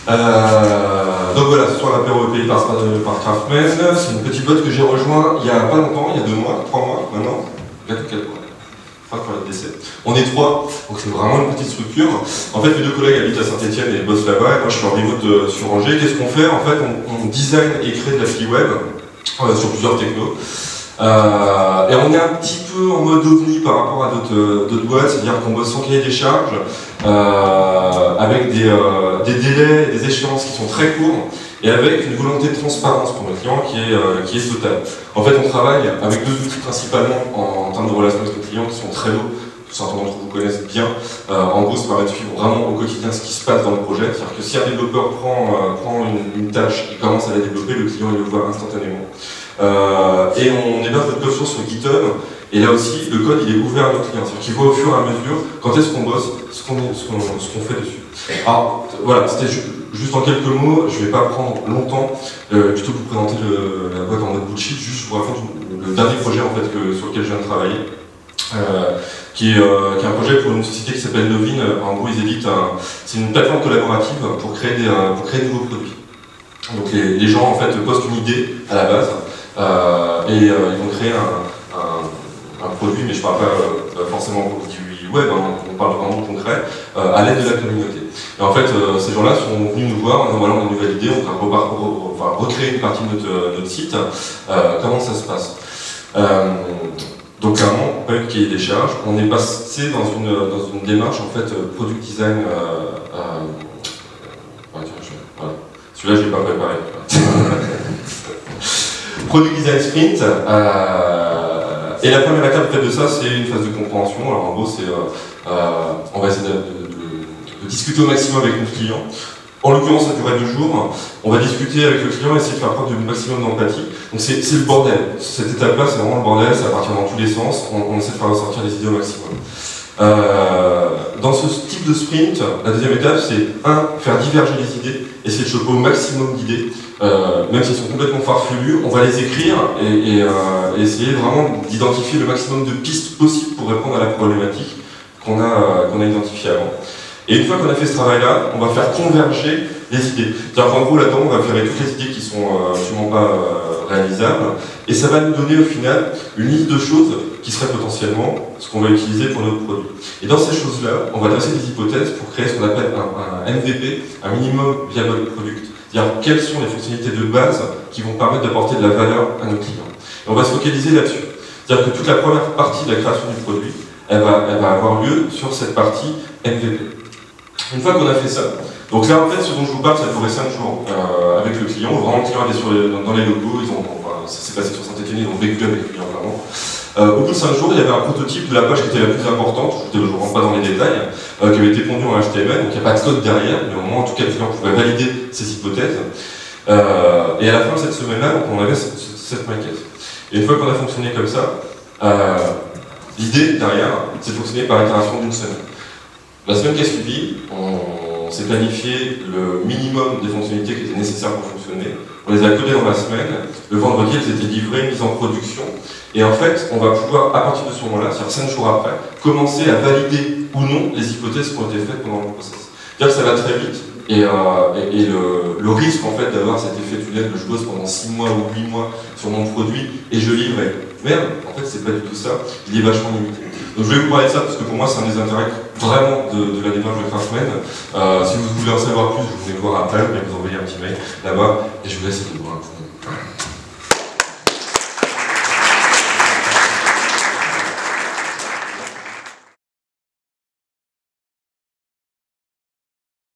Donc voilà, ce soir l'apéro est payé par Craftman. C'est une petite boîte que j'ai rejoint il y a pas longtemps, il y a 2 mois, 3 mois maintenant. Bientôt 4 mois. Pas pour le décès. On est 3, donc c'est vraiment une petite structure. En fait, mes 2 collègues habitent à Saint-Etienne et bossent là-bas, et moi je suis en remote sur Angers. Qu'est-ce qu'on fait? En fait, on design et crée de l'appli web sur plusieurs technos. Et on est un petit peu en mode ovni par rapport à d'autres boîtes, c'est-à-dire qu'on bosse sans cahier des charges, avec des délais et des échéances qui sont très courts, et avec une volonté de transparence pour nos clients qui est totale. En fait, on travaille avec 2 outils principalement en termes de relations avec nos clients qui sont très lourds. Certains d'entre vous connaissent bien. En gros, ça permet de suivre vraiment au quotidien ce qui se passe dans le projet. C'est-à-dire que si un développeur prend une tâche et commence à la développer, le client il le voit instantanément. Et on héberge notre code source sur GitHub. Et là aussi, le code il est ouvert à nos clients. C'est-à-dire qu'il voit au fur et à mesure quand est-ce qu'on bosse, ce qu'on fait dessus. Alors voilà, c'était juste en quelques mots, je ne vais pas prendre longtemps, plutôt que vous présenter la boîte en mode bullshit, juste je vous raconte le dernier projet en fait, sur lequel je viens de travailler. Qui est un projet pour une société qui s'appelle Novin. En gros, ils éditent c'est une plateforme collaborative pour créer de nouveaux produits. Donc les gens en fait postent une idée à la base et ils vont créer un produit, mais je ne parle pas forcément du web, hein, on parle vraiment concret, à l'aide de la communauté. Et en fait, ces gens-là sont venus nous voir en disant voilà, on a une nouvelle idée, on va recréer une partie de notre site, comment ça se passe? Donc clairement, pas eu de cahier des charges, on est passé dans une démarche en fait product design. Voilà. Celui-là je ne l'ai pas préparé. Product design sprint. Et la première étape de ça, c'est une phase de compréhension. Alors en gros, c'est on va essayer de discuter au maximum avec notre client. En l'occurrence, ça durait 2 jours. On va discuter avec le client et essayer de faire preuve du maximum d'empathie. Donc c'est le bordel. Cette étape-là, c'est vraiment le bordel, ça partir dans tous les sens. On essaie de faire ressortir les idées au maximum. Dans ce type de sprint, la deuxième étape, c'est faire diverger les idées, essayer de choper au maximum d'idées, même si elles sont complètement farfelues, on va les écrire et essayer vraiment d'identifier le maximum de pistes possibles pour répondre à la problématique qu'on a identifiée avant. Et une fois qu'on a fait ce travail-là, on va faire converger les idées. C'est-à-dire qu'en gros, là-dedans, on va faire toutes les idées qui sont absolument pas réalisables, et ça va nous donner au final une liste de choses qui seraient potentiellement ce qu'on va utiliser pour notre produit. Et dans ces choses-là, on va dresser des hypothèses pour créer ce qu'on appelle un MVP, un minimum viable product. C'est-à-dire quelles sont les fonctionnalités de base qui vont permettre d'apporter de la valeur à nos clients. Et on va se focaliser là-dessus. C'est-à-dire que toute la première partie de la création du produit, elle va avoir lieu sur cette partie MVP. Une fois qu'on a fait ça, donc là en fait ce dont je vous parle, ça a duré 5 jours avec le client. Vraiment le client était dans les locaux, ça s'est passé sur Saint-Etienne, ils ont vécu avec le client vraiment. Au bout de 5 jours, il y avait un prototype de la page qui était la plus importante, je ne rentre pas dans les détails, qui avait été pondu en HTML, donc il n'y a pas de code derrière, mais au moins en tout cas le client pouvait valider ses hypothèses. Et à la fin de cette semaine-là, on avait cette maquette. Et une fois qu'on a fonctionné comme ça, l'idée derrière, c'est de fonctionner par itération d'une semaine. La semaine qui a suivi, on s'est planifié le minimum des fonctionnalités qui étaient nécessaires pour fonctionner. On les a codées dans la semaine. Le vendredi, elles étaient livrées, mises en production. Et en fait, on va pouvoir, à partir de ce moment-là, c'est-à-dire 5 jours après, commencer à valider ou non les hypothèses qui ont été faites pendant le process. C'est-à-dire que ça va très vite. Et le risque, en fait, d'avoir cet effet tunnel de je bosse pendant 6 mois ou 8 mois sur mon produit et je livre et merde, en fait, c'est pas du tout ça. Il est vachement limité. Donc je vais vous parler de ça parce que pour moi c'est un des intérêts vraiment de la démarche de Craftman. Si vous voulez en savoir plus, vous venez voir après, vous envoyer un petit mail là-bas et je vous laisse le voir.